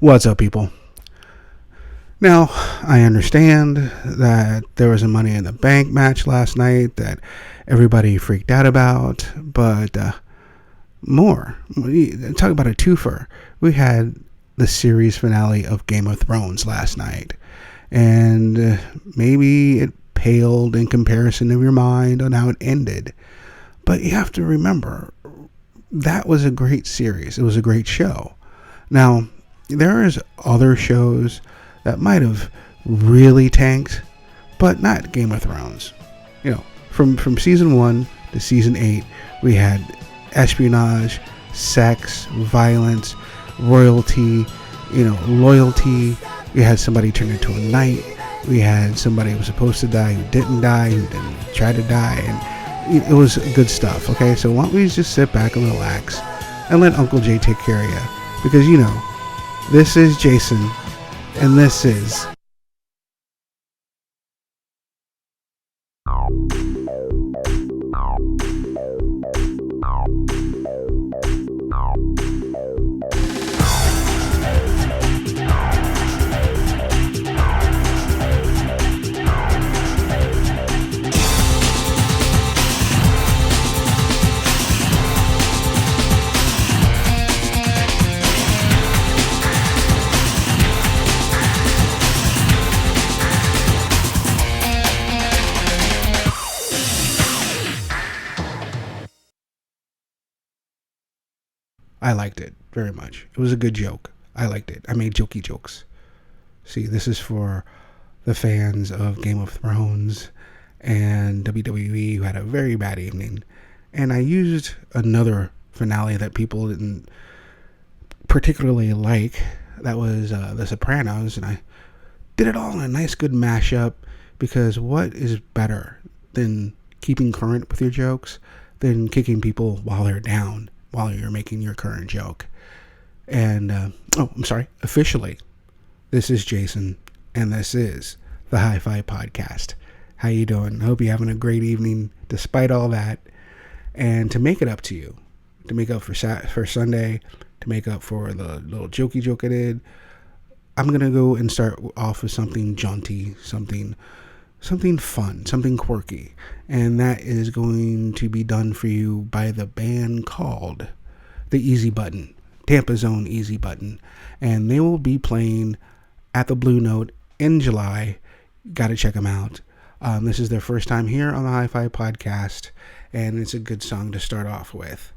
What's up, people? Now, I understand that there was a Money in the Bank match last night that everybody freaked out about, but talk about a twofer. We had the series finale of Game of Thrones last night, and maybe it paled in comparison of your mind on how it ended, but you have to remember, that was a great series. It was a great show. Now, there is other shows that might have really tanked, but not Game of Thrones. You know, from season 1 to season 8, we had espionage, sex, violence, royalty, loyalty. We had somebody turn into a knight. We had somebody who was supposed to die who didn't die, who didn't try to die, and it was good stuff. Okay, so why don't we just sit back and relax and let Uncle Jay take care of you? Because this is Jason, and this is I liked it very much. It was a good joke. I liked it. I made jokey jokes. See, this is for the fans of Game of Thrones and WWE who had a very bad evening. And I used another finale that people didn't particularly like. That was The Sopranos. And I did it all in a nice, good mashup, because what is better than keeping current with your jokes than kicking people while they're down, while you're making your current joke. And, officially, this is Jason, and this is the HiFi podcast. How you doing? I hope you're having a great evening, despite all that. And to make it up to you, to make up for Sunday, to make up for the little jokey joke I did, I'm going to go and start off with something jaunty, something fun, something quirky, and that is going to be done for you by the band called the Easy Button, Tampa's own Easy Button, and they will be playing at the Blue Note in July. Got to check them out. This is their first time here on the HiFi podcast, and it's a good song to start off with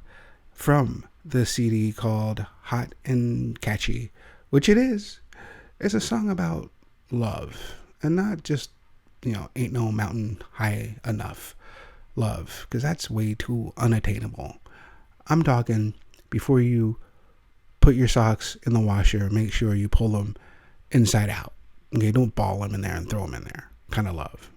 from the CD called Hot and Catchy, which it is. It's a song about love, and not just ain't no mountain high enough love, because that's way too unattainable. I'm talking, before you put your socks in the washer, make sure you pull them inside out. Okay, don't ball them in there and throw them in there. Kind of love,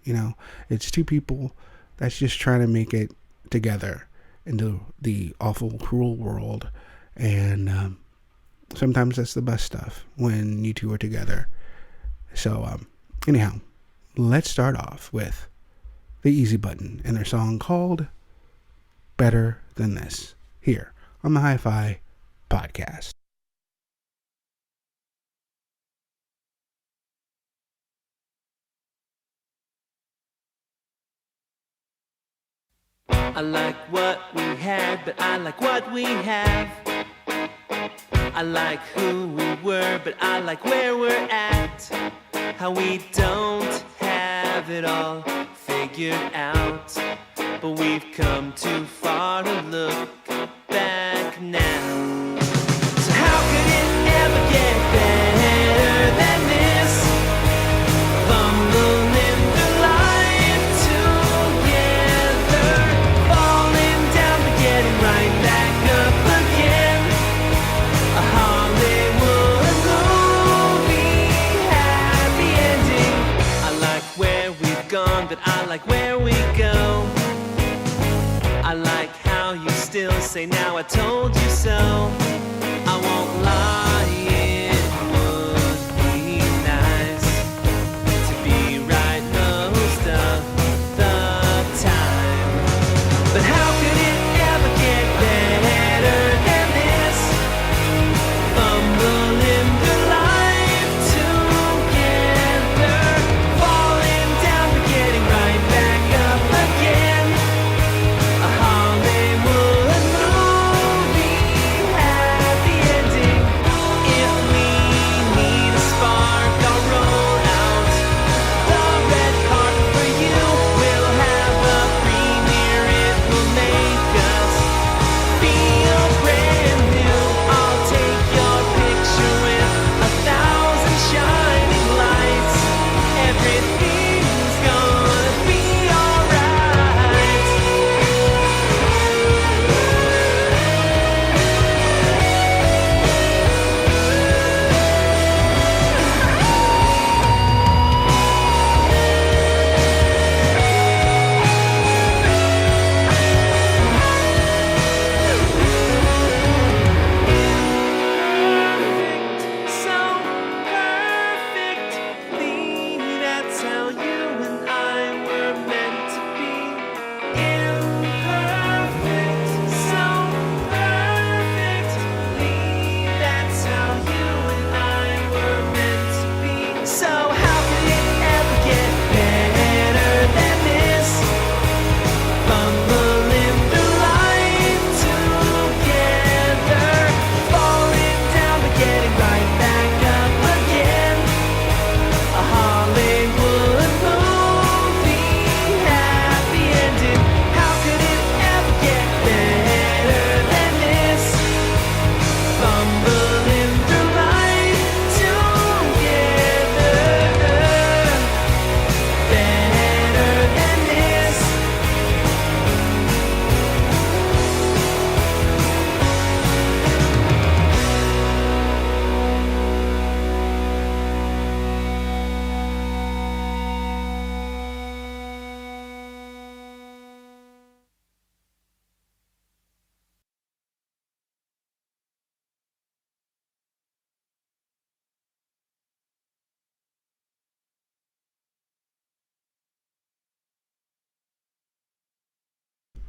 It's two people that's just trying to make it together into the awful, cruel world. And sometimes that's the best stuff, when you two are together. So, anyhow, let's start off with the Easy Button and their song called Better Than This, here on the HiFi podcast. I like what we had, but I like what we have. I like who we were, but I like where we're at. How we don't have it all figured out, but we've come too far to look back now. So how could it ever get better than this? Fumbling through life together, falling down but getting right back up again. A Hollywood movie, happy ending. I like where we've gone, but I like where we go. I like how you still say, now I told you so. I won't lie, it would be nice to be right most of the time. But how could it ever get better than this? Fumbling through life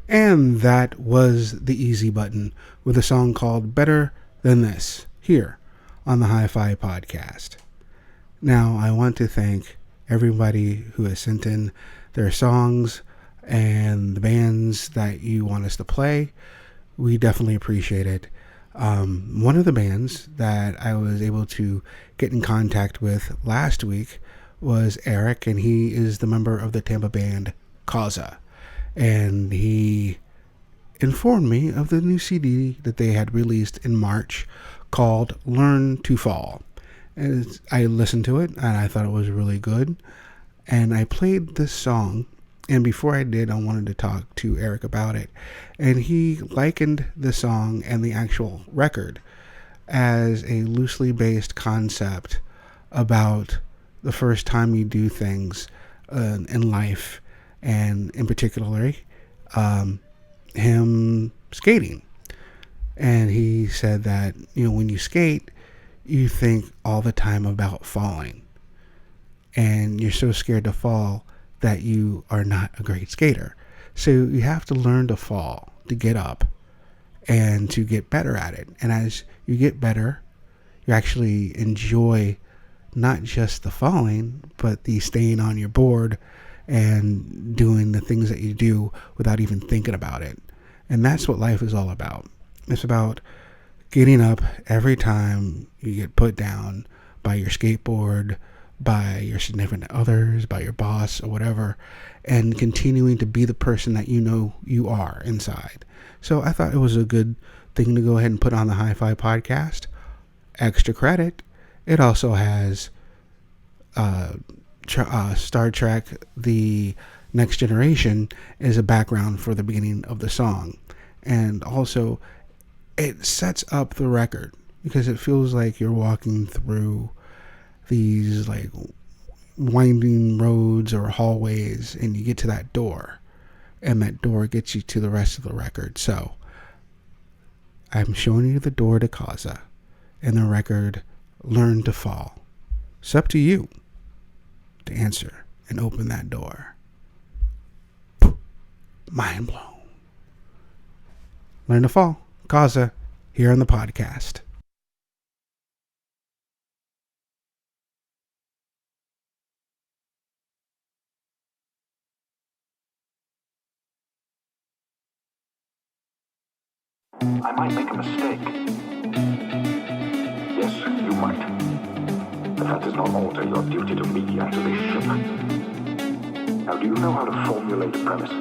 And that was the easy button with a song called Better Than This here on the HiFi podcast. Now, I want to thank everybody who has sent in their songs and the bands that you want us to play. We definitely appreciate it. One of the bands that I was able to get in contact with last week was Eric, and he is the member of the Tampa band Causa. And he informed me of the new CD that they had released in March called Learn to Fall. And I listened to it and I thought it was really good. And I played this song. And before I did, I wanted to talk to Eric about it. And he likened the song and the actual record as a loosely based concept about the first time you do things in life, and in particular, him skating. And he said that, when you skate, you think all the time about falling. And you're so scared to fall that you are not a great skater. So you have to learn to fall, to get up, and to get better at it. And as you get better, you actually enjoy not just the falling, but the staying on your board and doing the things that you do without even thinking about it. And that's what life is all about. It's about getting up every time you get put down by your skateboard, by your significant others, by your boss or whatever, and continuing to be the person that you know you are inside. So I thought it was a good thing to go ahead and put on the HiFi podcast. Extra credit, it also has Star Trek The Next Generation is a background for the beginning of the song. And also, it sets up the record because it feels like you're walking through these like winding roads or hallways, and you get to that door, and that door gets you to the rest of the record. So I'm showing you the door to Causa and the record Learn to Fall. It's up to you to answer and open that door. Mind blown. Learn to Fall, Causa, here on the podcast. I might make a mistake. Yes, you might. But that does not alter your duty to me and to this ship. Now, do you know how to formulate a premise?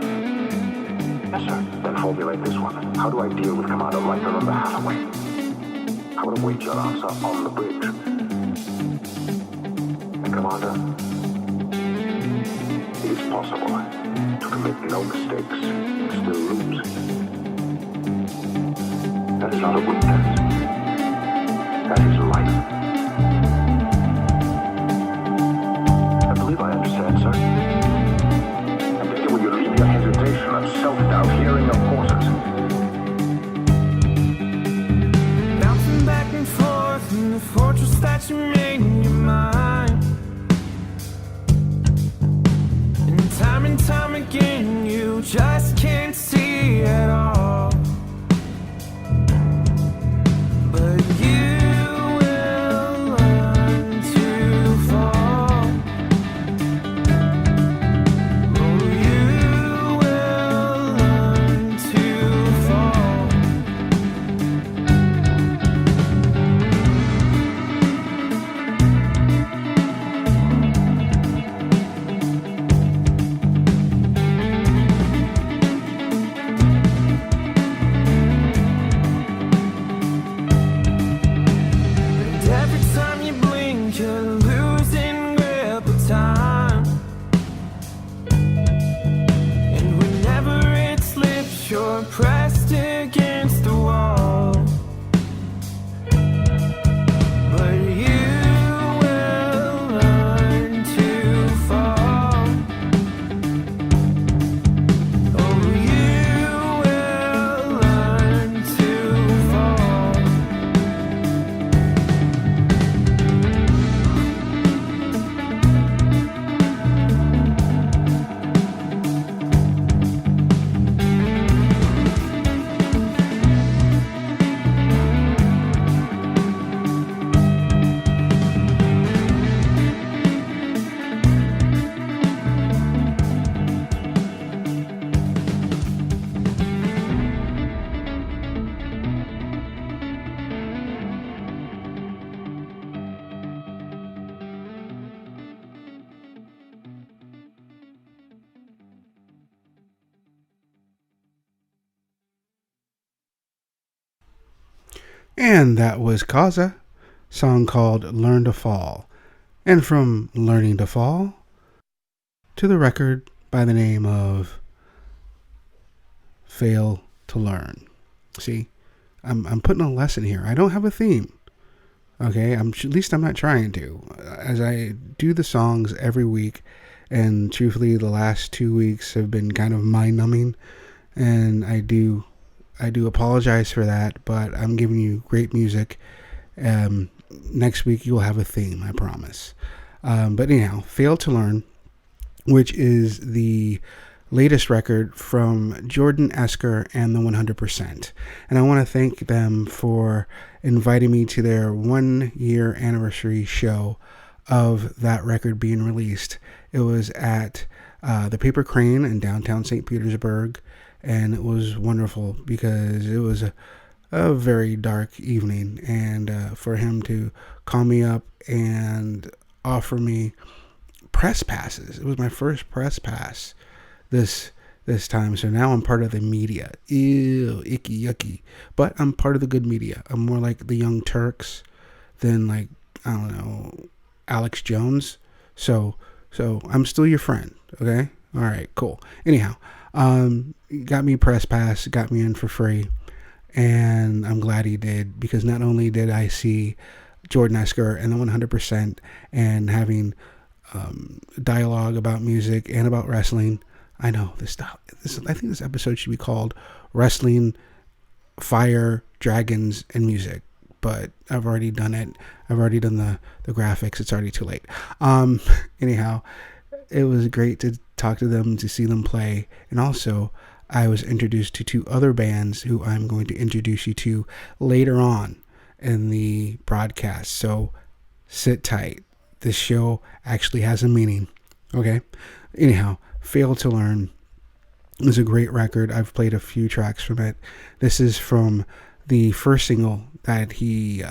Yes, sir. Then formulate this one. How do I deal with Commander Riker on the Hathaway? I will await your answer on the bridge. And Commander, it is possible to commit no mistakes and still lose. That is not a weakness. That is life. I believe I understand, sir. And later will you leave your hesitation and self-doubt here in your quarters? Bouncing back and forth in the fortress that you made in your mind. And time again, you just can't see at all. But you will learn to fall. Oh, you will learn to fall. And every time you blink, you're losing grip of time. And whenever it slips, you're pressed against the wall. But you will learn to fall. Oh, you will learn to fall. And that was Causa, song called Learn to Fall. And from Learning to Fall to the record by the name of Fail to Learn. See, I'm putting a lesson here. I don't have a theme. Okay, at least I'm not trying to. As I do the songs every week, and truthfully, the last 2 weeks have been kind of mind-numbing, and I do apologize for that. But I'm giving you great music. Next week you'll have a theme, I promise. But anyhow, Fail to Learn, which is the latest record from Jordan Esker and the 100%. And I want to thank them for inviting me to their 1 year anniversary show of that record being released. It was at the Paper Crane in downtown St. Petersburg, and it was wonderful because it was a very dark evening, and for him to call me up and offer me press passes. It was my first press pass this time, so now I'm part of the media. Ew, icky, yucky. But I'm part of the good media. I'm more like the Young Turks than, like, I don't know, Alex Jones. So I'm still your friend, okay? All right, cool. Anyhow, got me press pass, got me in for free, and I'm glad he did, because not only did I see Jordan Esker and the 100% and having dialogue about music and about wrestling. I know this stuff. I think this episode should be called Wrestling, Fire, Dragons, and Music. But I've already done it. I've already done the graphics. It's already too late. Anyhow, it was great to talk to them, to see them play. And also, I was introduced to 2 other bands who I'm going to introduce you to later on in the broadcast. So sit tight. This show actually has a meaning. Okay? Anyhow, Fail to Learn is a great record. I've played a few tracks from it. This is from the first single that he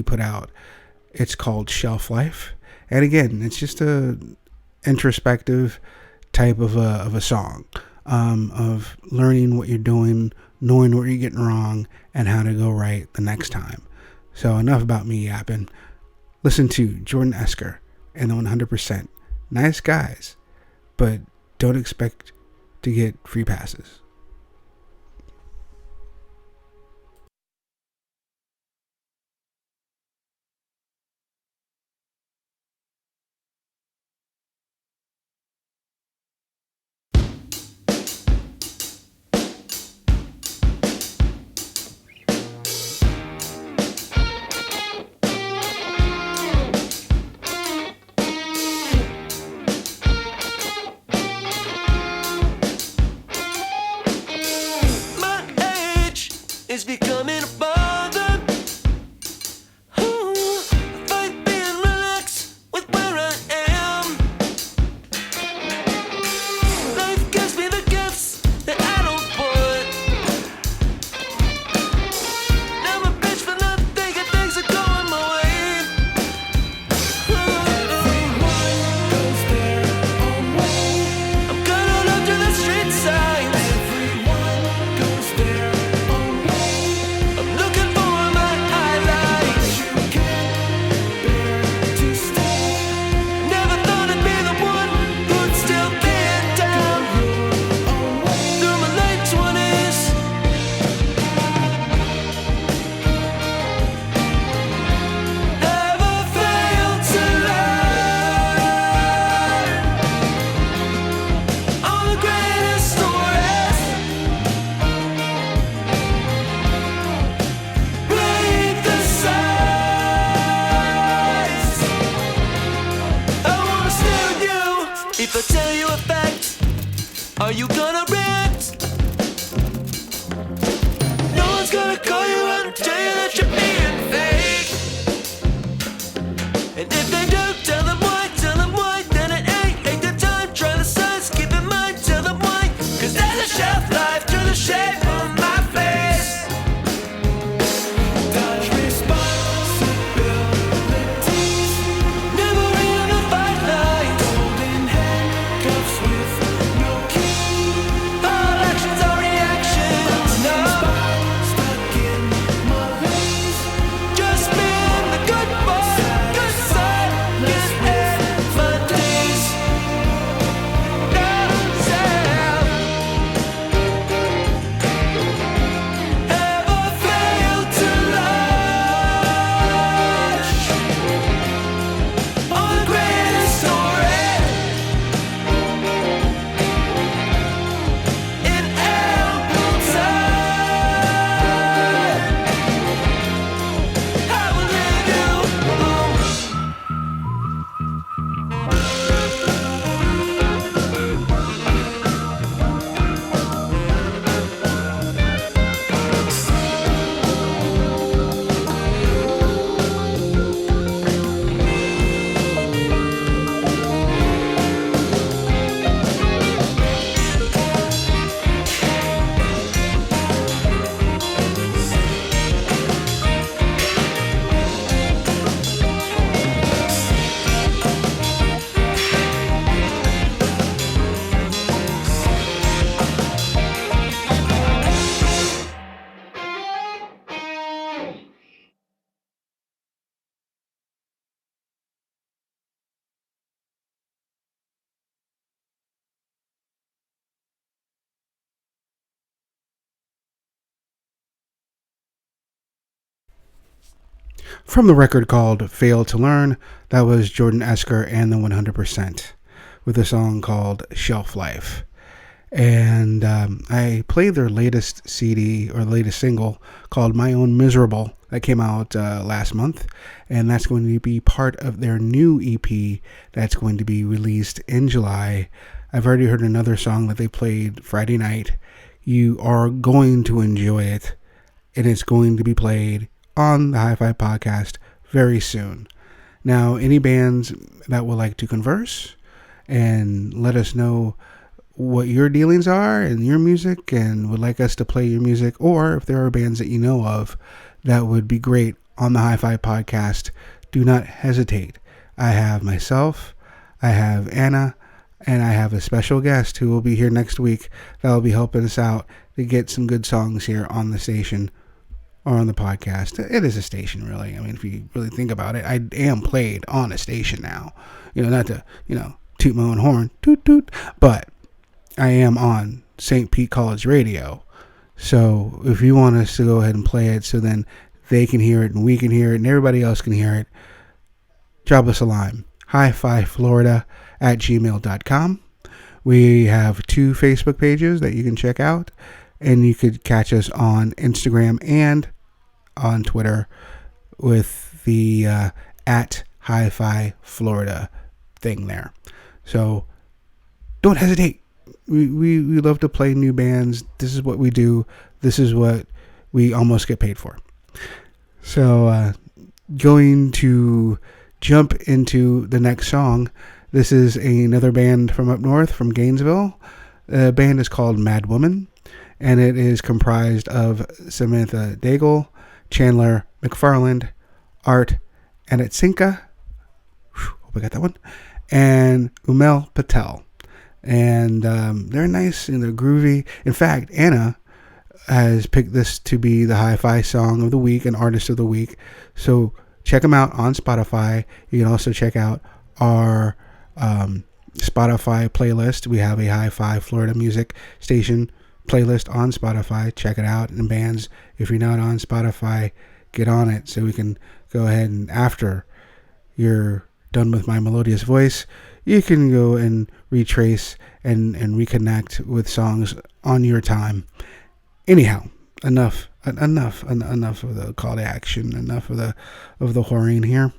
put out. It's called Shelf Life. And again, it's just a introspective type of a song, of learning what you're doing, knowing what you're getting wrong, and how to go right the next time. So enough about me yapping. Listen to Jordan Esker and the 100%. Nice guys, but don't expect to get free passes. From the record called Fail to Learn, that was Jordan Esker and the 100% with a song called Shelf Life. And I played their latest CD or latest single called My Own Miserable that came out last month, and that's going to be part of their new EP that's going to be released in July. I've already heard another song that they played Friday night. You are going to enjoy it, and it's going to be played on the HiFi podcast very soon. Now, any bands that would like to converse and let us know what your dealings are and your music and would like us to play your music, or if there are bands that you know of that would be great on the HiFi podcast, do not hesitate. I have myself, I have Anna, and I have a special guest who will be here next week that will be helping us out to get some good songs here on the station or on the podcast. It is a station, really. I mean, if you really think about it, I am played on a station now. Not to, toot my own horn, toot toot, but I am on St. Pete College Radio. So if you want us to go ahead and play it so then they can hear it and we can hear it and everybody else can hear it, drop us a line. HiFiFlorida@gmail.com. We have 2 Facebook pages that you can check out, and you could catch us on Instagram and on Twitter with the at HiFi Florida thing there. So don't hesitate. We love to play new bands. This is what we do. This is what we almost get paid for. So going to jump into the next song. This is another band from up north, from Gainesville. The band is called Madwoman, and it is comprised of Samantha Daigle, Chandler McFarland, Art Anatsinka, hope I got that one, and Umel Patel. And they're nice and they're groovy. In fact, Anna has picked this to be the HiFi Song of the Week and Artist of the Week. So check them out on Spotify. You can also check out our Spotify playlist. We have a HiFi Florida music station playlist on Spotify. Check it out. And bands, if you're not on Spotify, get on it so we can go ahead and after you're done with my melodious voice, you can go and retrace and reconnect with songs on your time. Anyhow, enough of the call to action, enough of the whoring here.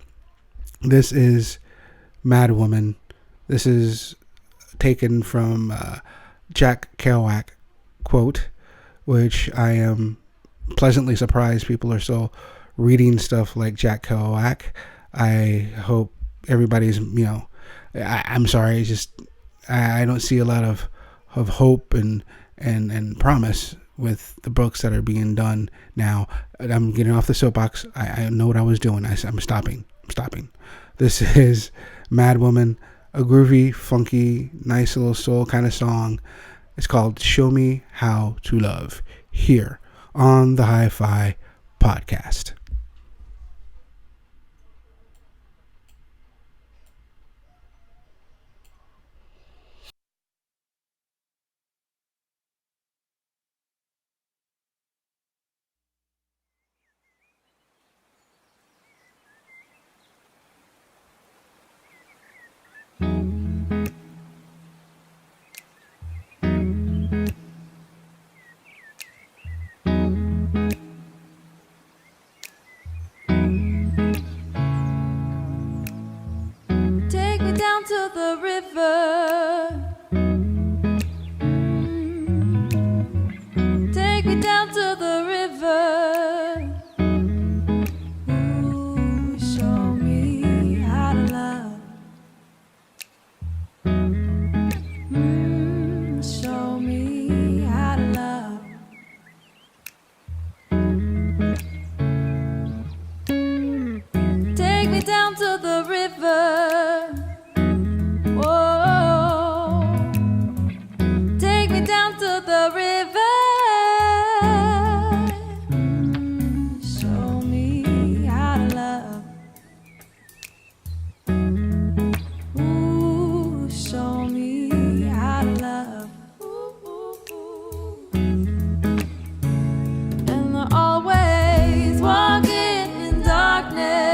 This is Madwoman. This is taken from Jack Kerouac quote, which I am pleasantly surprised people are still reading stuff like Jack Kerouac. I hope everybody's, I'm sorry, it's just I don't see a lot of hope and promise with the books that are being done now. I'm getting off the soapbox. I know what I was doing. I'm stopping. This is Madwoman, a groovy, funky, nice little soul kind of song. It's called Show Me How to Love, here on the HiFi podcast. Take me down to the river. Take me down to the river. Ooh, show me how to love. Show me how to love. Take me down to the river. Whoa. Take me down to the river. Show me how to love. Ooh, show me how to love. And they're always walking in darkness.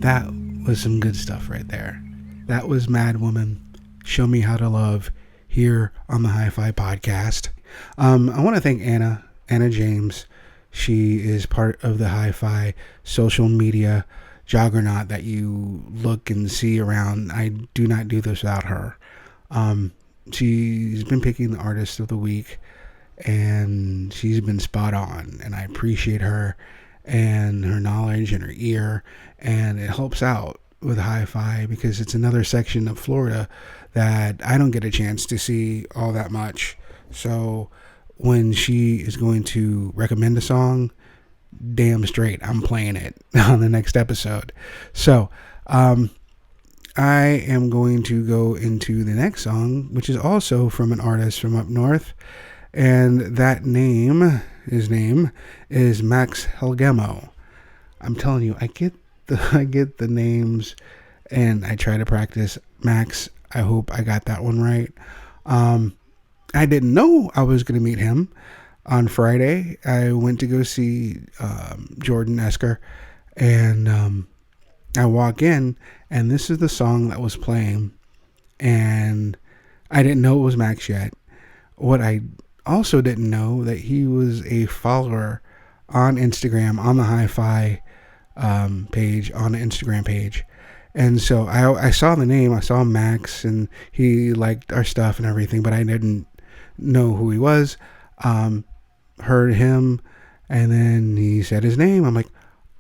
That was some good stuff right there. That was Madwoman, Show Me How to Love, here on the HiFi podcast. I want to thank Anna James. She is part of the HiFi social media juggernaut that you look and see around. I do not do this without her. She's been picking the artist of the week, and she's been spot on, and I appreciate her and her knowledge and her ear, and it helps out with HiFi because it's another section of Florida that I don't get a chance to see all that much. So when she is going to recommend a song, damn straight, I'm playing it on the next episode. So I am going to go into the next song, which is also from an artist from up north, and his name is Max Helgemo. I'm telling you, I get the names, and I try to practice. Max, I hope I got that one right. I didn't know I was going to meet him on Friday. I went to go see Jordan Esker, and I walk in, and this is the song that was playing, and I didn't know it was Max yet. What I also didn't know, that he was a follower on Instagram, on the HiFi page, on the Instagram page. And so I saw the name, I saw Max, and he liked our stuff and everything, but I didn't know who he was. Heard him, and then he said his name. I'm like,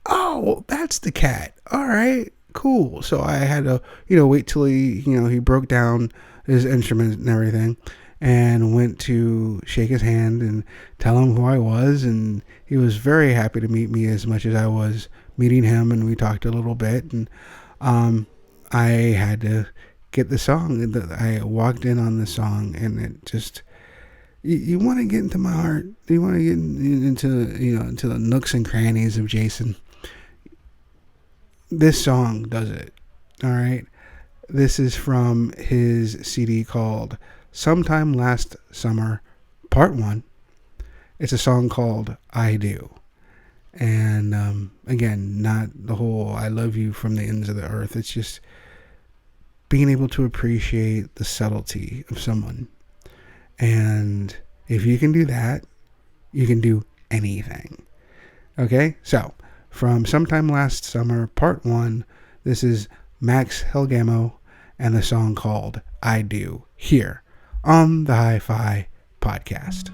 oh, that's the cat. All right, cool. So I had to, wait till he broke down his instruments and everything, and went to shake his hand and tell him who I was. And he was very happy to meet me as much as I was meeting him. And we talked a little bit, and I had to get the song. I walked in on the song, and it just, you want to get into my heart. You want to get into the nooks and crannies of Jason. This song does it. All right. This is from his CD called Sometime Last Summer, Part 1. It's a song called I Do. And again, not the whole I love you from the ends of the earth. It's just being able to appreciate the subtlety of someone. And if you can do that, you can do anything. Okay? So, from Sometime Last Summer, Part 1, this is Max Helgemo and the song called I Do, here on the HiFi podcast.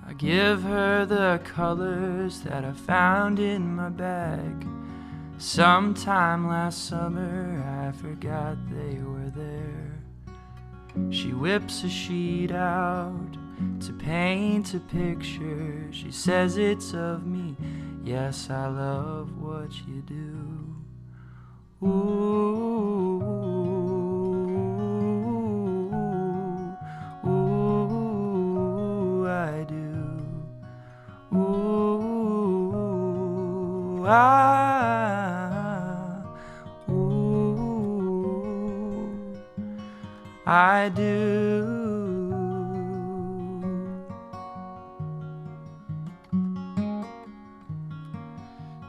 I give her the colors that I found in my bag. Sometime last summer I forgot they were there. She whips a sheet out to paint a picture. She says it's of me. Yes, I love what you do. Ooh, ooh, I do. Ooh, I do.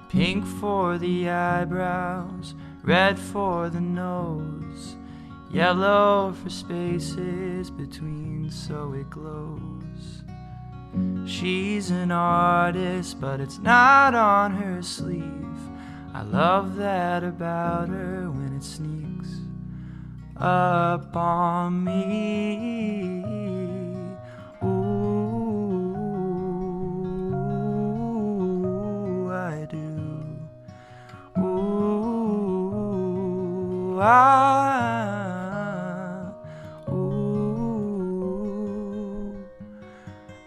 Pink for the eyebrows, red for the nose, yellow for spaces between so it glows. She's an artist, but it's not on her sleeve. I love that about her when it sneaks up on me. Ooh, I do. Ooh,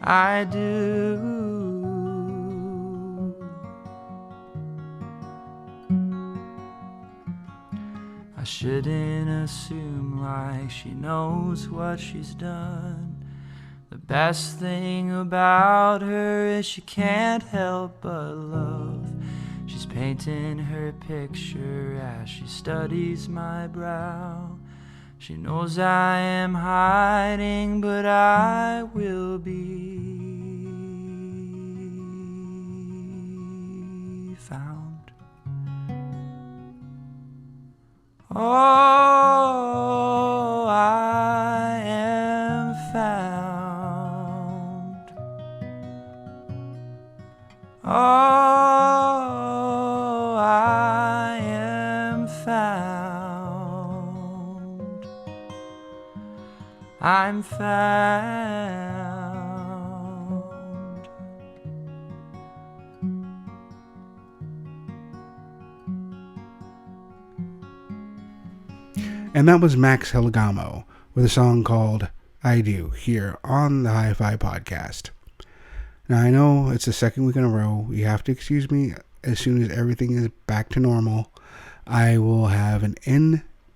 I do. I shouldn't assume like she knows what she's done. The best thing about her is she can't help but love. She's painting her picture as she studies my brow. She knows I am hiding, but I will be found. Oh, I am found. Oh, I am found. I'm found. And that was Max Helgemo with a song called I Do here on the HiFi podcast. Now, I know it's the second week in a row. You have to excuse me. As soon as everything is back to normal, I will have an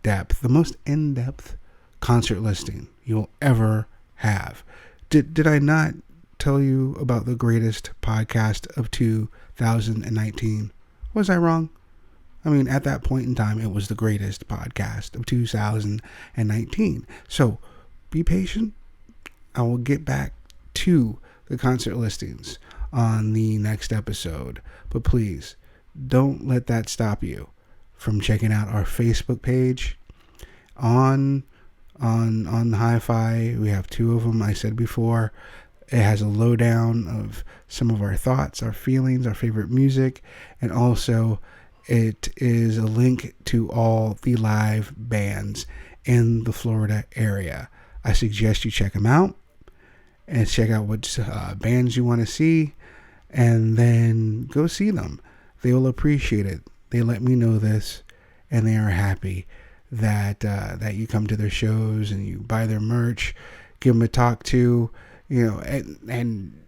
the most in-depth concert listing you'll ever have. Did I not tell you about the greatest podcast of 2019? Was I wrong? I mean, at that point in time, it was the greatest podcast of 2019. So, be patient. I will get back to the concert listings on the next episode. But please, don't let that stop you from checking out our Facebook page on HiFi. We have 2 of them, I said before. It has a lowdown of some of our thoughts, our feelings, our favorite music, and also it is a link to all the live bands in the Florida area. I suggest you check them out and check out what bands you want to see, and then go see them. They will appreciate it. They let me know this, and they are happy that you come to their shows and you buy their merch, give them a talk to, and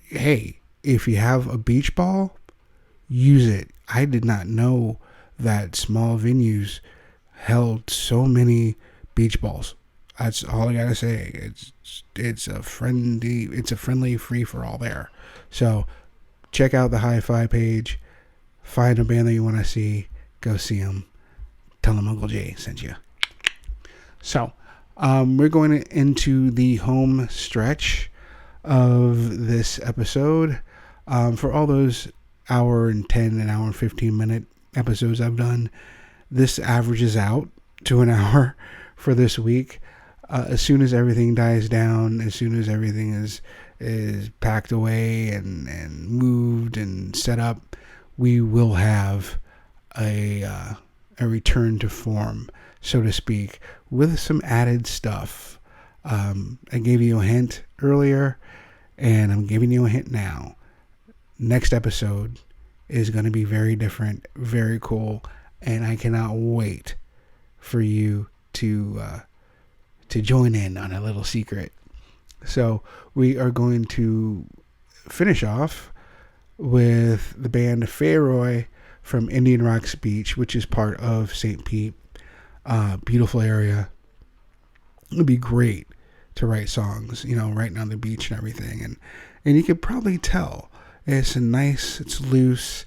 hey, if you have a beach ball, use it. I did not know that small venues held so many beach balls. That's all I gotta say. It's a friendly free for all there. So check out the HiFi page. Find a band that you want to see. Go see them. Tell them Uncle Jay sent you. So we're going into the home stretch of this episode. For all those hour and 10 and hour and 15 minute episodes I've done, this averages out to an hour for this week. As soon as everything dies down, as soon as everything is packed away and moved and set up, we will have a return to form, so to speak, with some added stuff. I gave you a hint earlier, and I'm giving you a hint now. Next episode is going to be very different, very cool, and I cannot wait for you to join in on a little secret. So we are going to finish off with the band FayRoy from Indian Rocks Beach, which is part of St. Pete. Beautiful area. It would be great to write songs, right on the beach and everything. And you could probably tell it's it's loose.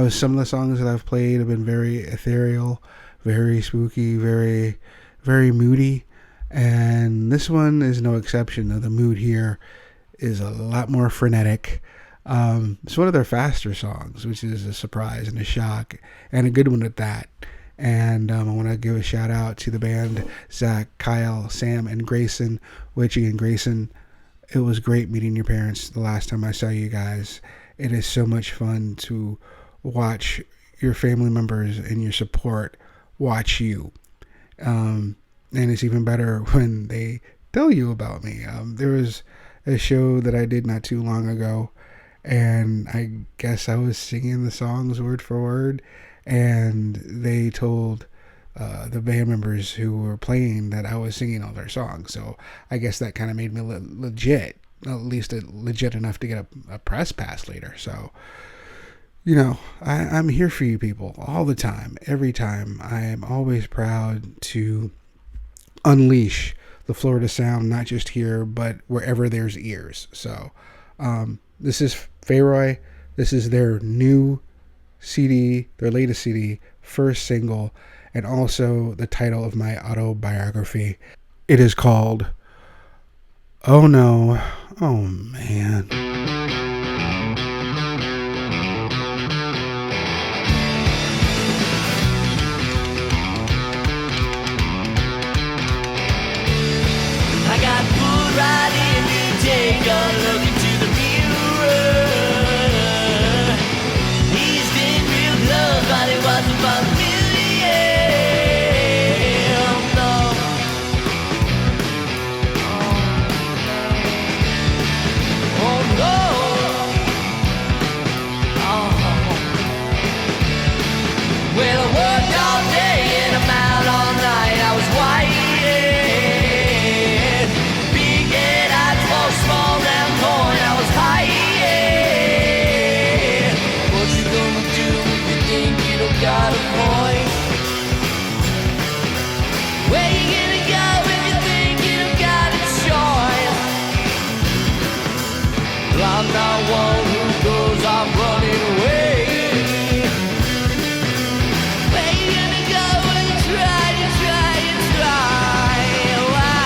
Some of the songs that I've played have been very ethereal, very spooky, very, very moody. And this one is no exception. The mood here is a lot more frenetic. It's one of their faster songs, which is a surprise and a shock, and a good one at that. And I want to give a shout out to the band, Zach, Kyle, Sam, and Grayson. Which, again, Grayson, it was great meeting your parents the last time I saw you guys. It is so much fun to watch your family members and your support watch you. And it's even better when they tell you about me. There was a show that I did not too long ago, and I guess I was singing the songs word for word, and they told the band members who were playing that I was singing all their songs. So I guess that kind of made me legit, at least legit enough to get a press pass later. So, I'm here for you people all the time, every time. I am always proud to unleash the Florida sound, not just here, but wherever there's ears. So this is FayRoy. This is their new CD, their latest CD, first single, and also the title of my autobiography. It is called Oh No, Oh Man. I got pulled right in to take a look into the mirror. He's been real close, but it wasn't familiar. No. Oh no. Oh. Well, I worked all day and I'm out all night. I was white. Small round coin, I was high, yeah. What you gonna do if you think you don't got a point? Where you gonna go if you think you don't got a choice? Well, I'm not one who goes off running away. Where you gonna go when you try, you try, you try? Why?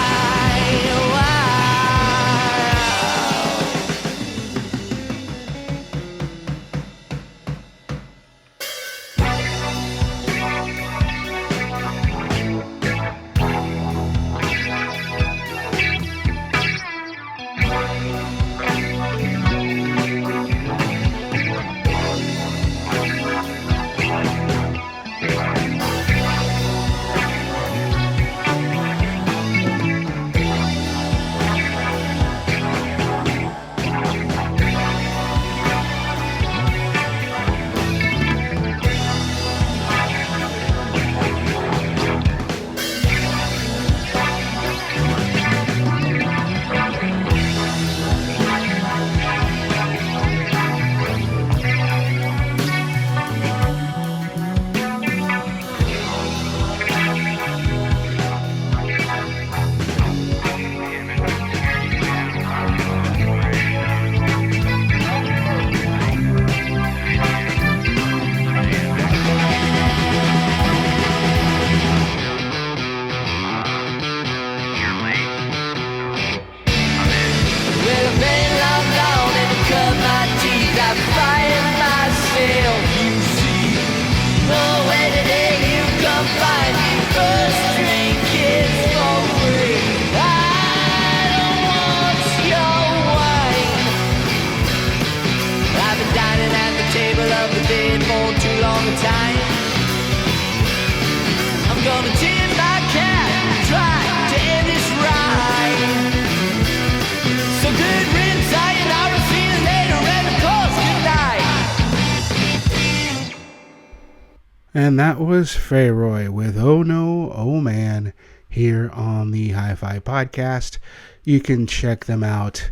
And that was FayRoy with Oh No, Oh Man here on the HiFi podcast. You can check them out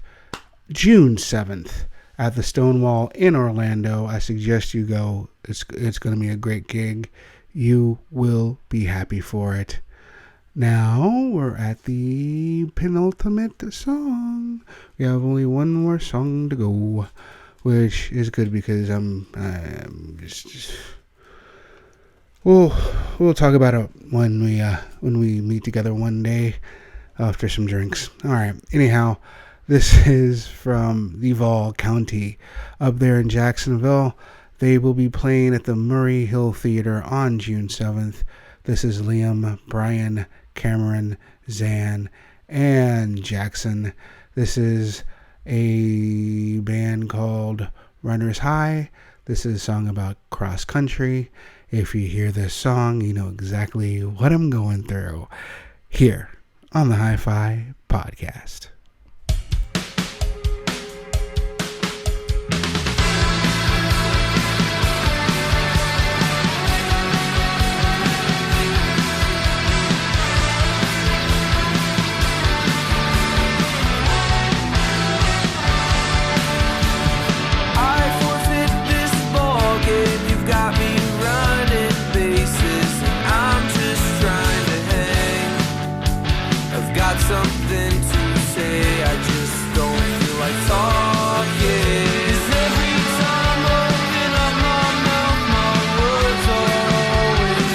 June 7th at the Stonewall in Orlando. I suggest you go. It's going to be a great gig. You will be happy for it. Now we're at the penultimate song. We have only one more song to go, which is good because I'm just we'll talk about it when we meet together one day after some drinks. All right. Anyhow, this is from Duval County up there in Jacksonville. They will be playing at the Murray Hill Theater on June 7th. This is Liam, Brian, Cameron, Zan, and Jackson. This is a band called Runners High. This is a song about cross country. If you hear this song, you know exactly what I'm going through here on the HiFi podcast. Something to say, I just don't feel like talking. 'Cause every time I open up my mouth, my words are always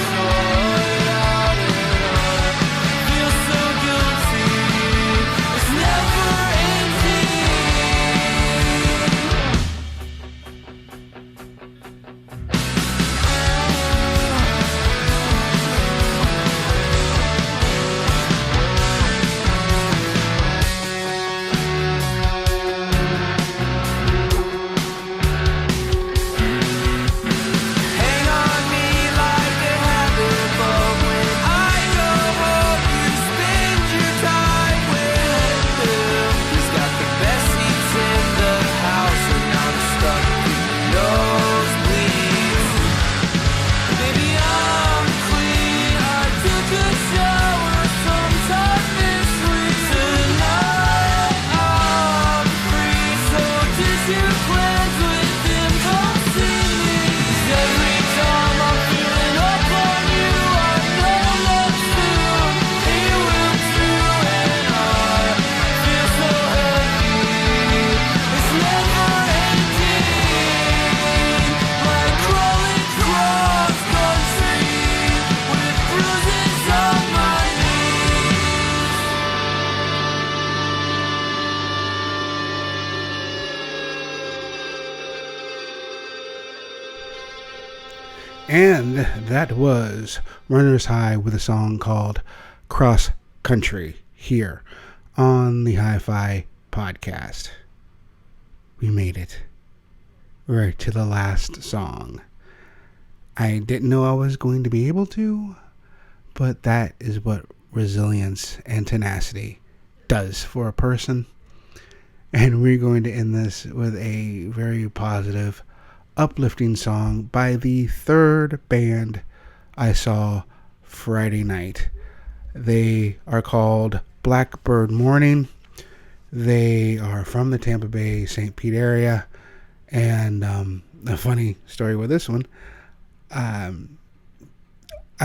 And that was Runner's High with a song called Cross Country here on the HiFi podcast. We made it. We're to the last song. I didn't know I was going to be able to, but that is what resilience and tenacity does for a person. And we're going to end this with a very positive, uplifting song by the third band I saw Friday night. They are called Blackbird Morning. They are from the Tampa Bay, St. Pete area. And a funny story with this one, I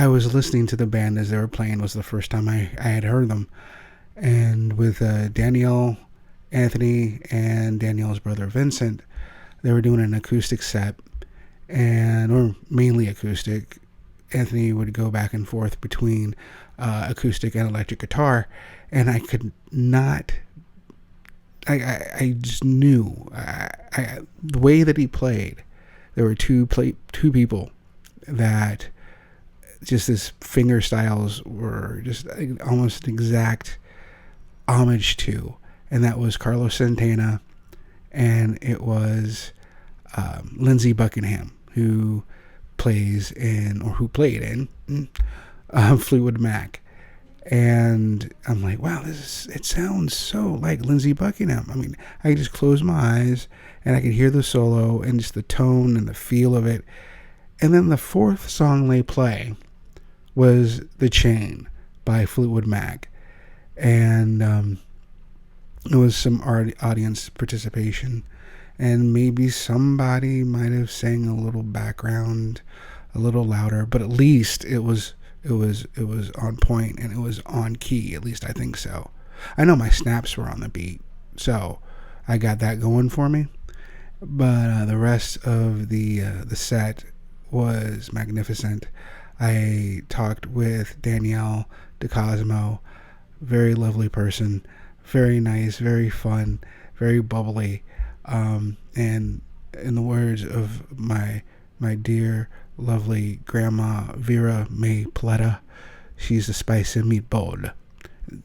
was listening to the band as they were playing. It was the first time I had heard them. And with Danielle, Anthony, and Danielle's brother Vincent, they were doing an acoustic set, or mainly acoustic. Anthony would go back and forth between acoustic and electric guitar, and I could not. I just knew the way that he played. There were two people that just his finger styles were just almost exact homage to, and that was Carlos Santana, and it was Lindsey Buckingham, who played in Fleetwood Mac. And I'm like, wow, it sounds so like Lindsey Buckingham. I mean, I could just close my eyes and I could hear the solo and just the tone and the feel of it. And then the fourth song they play was The Chain by Fleetwood Mac. And it was some audience participation. And maybe somebody might have sang a little background, a little louder, but at least it was on point and it was on key. At least I think so. I know my snaps were on the beat, so I got that going for me. But the rest of the set was magnificent. I talked with Danielle DeCosmo, very lovely person, very nice, very fun, very bubbly. And in the words of my dear, lovely grandma Vera May Plata, she's the spice in meatball.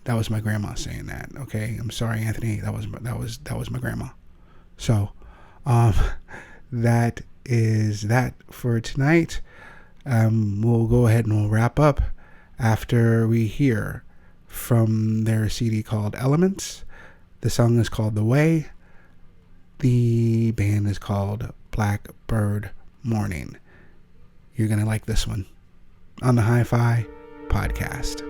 That was my grandma saying that. Okay, I'm sorry, Anthony. That was my grandma. So, that is that for tonight. We'll go ahead and we'll wrap up after we hear from their CD called Elements. The song is called The Way. The band is called Blackbird Morning. You're going to like this one on the HiFi podcast.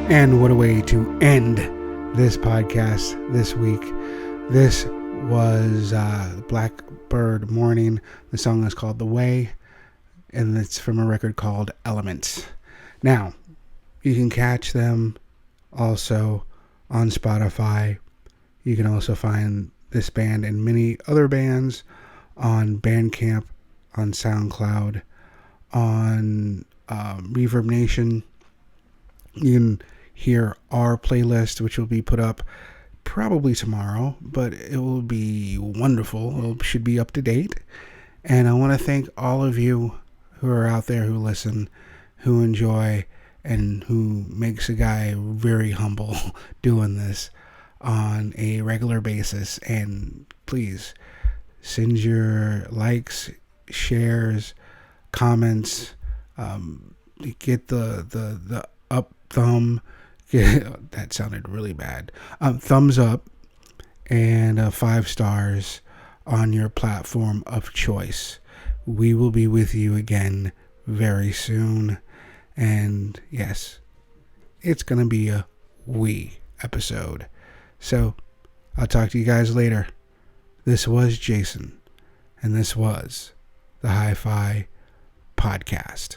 And what a way to end this podcast this week. This was Blackbird Morning. The song is called The Way, and it's from a record called Elements. Now, you can catch them also on Spotify. You can also find this band and many other bands on Bandcamp, on SoundCloud, on Reverb Nation. You can hear our playlist, which will be put up probably tomorrow, but it will be wonderful. It should be up to date. And I want to thank all of you who are out there who listen, who enjoy, and who makes a guy very humble doing this on a regular basis. And please send your likes, shares, comments, get the up thumb. That sounded really bad. Thumbs up and 5 stars on your platform of choice. We will be with you again very soon. And yes, it's going to be a wee episode. So I'll talk to you guys later. This was Jason, and this was the HiFi Podcast.